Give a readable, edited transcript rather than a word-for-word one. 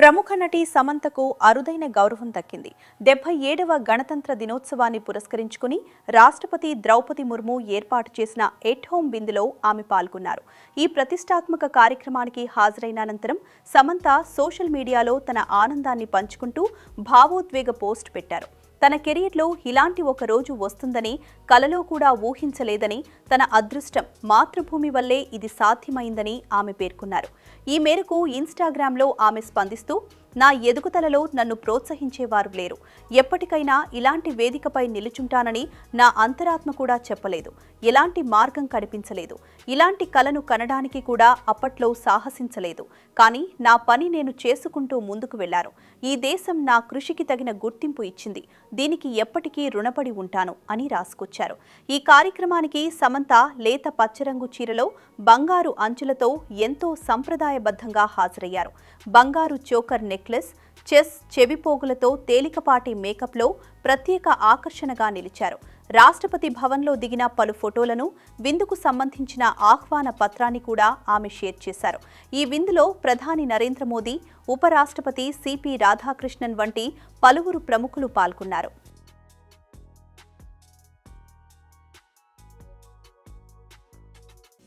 ప్రముఖ నటి సమంతకు అరుదైన గౌరవం దక్కింది. 77వ గణతంత్ర దినోత్సవాన్ని పురస్కరించుకుని రాష్ట్రపతి ద్రౌపది ముర్ము ఏర్పాటు చేసిన ఎట్ హోమ్ విందులో ఆమె పాల్గొన్నారు. ఈ ప్రతిష్టాత్మక కార్యక్రమానికి హాజరైన అనంతరం సమంత సోషల్ మీడియాలో తన ఆనందాన్ని పంచుకుంటూ భావోద్వేగ పోస్ట్ పెట్టారు. తన కెరీర్లో ఇలాంటి ఒక రోజు వస్తుందని కలలో కూడా ఊహించలేదని, తన అదృష్టం మాతృభూమి వల్లే ఇది సాధ్యమైందని ఆమె పేర్కొన్నారు. ఈ మేరకు ఇన్స్టాగ్రామ్లో ఆమె స్పందిస్తూ, నా ఎదుగుదలలో నన్ను ప్రోత్సహించేవారు లేరు. ఎప్పటికైనా ఇలాంటి వేదికపై నిలుచుంటానని నా అంతరాత్మ కూడా చెప్పలేదు. ఎలాంటి మార్గం కనిపించలేదు. ఇలాంటి కలను కనడానికి కూడా అప్పట్లో సాహసించలేదు. కానీ నా పని నేను చేసుకుంటూ ముందుకు వెళ్లాను. ఈ దేశం నా కృషికి తగిన గుర్తింపు ఇచ్చింది. దీనికి ఎప్పటికీ రుణపడి ఉంటాను అని రాసుకొచ్చారు. ఈ కార్యక్రమానికి సమంత లేత పచ్చరంగు చీరలో బంగారు అంచులతో ఎంతో సంప్రదాయబద్ధంగా హాజరయ్యారు. బంగారు చోకర్ నెక్లెస్, చెస్ చెవిపోగులతో తేలికపాటి మేకప్లో ప్రత్యేక ఆకర్షణగా నిలిచారు. రాష్ట్రపతి భవన్లో దిగిన పలు ఫోటోలను, విందుకు సంబంధించిన ఆహ్వాన పత్రాన్ని కూడా ఆమె షేర్ చేశారు. ఈ విందులో ప్రధాని నరేంద్ర మోదీ, ఉపరాష్ట్రపతి సిపి రాధాకృష్ణన్ వంటి పలువురు ప్రముఖులు పాల్గొన్నారు.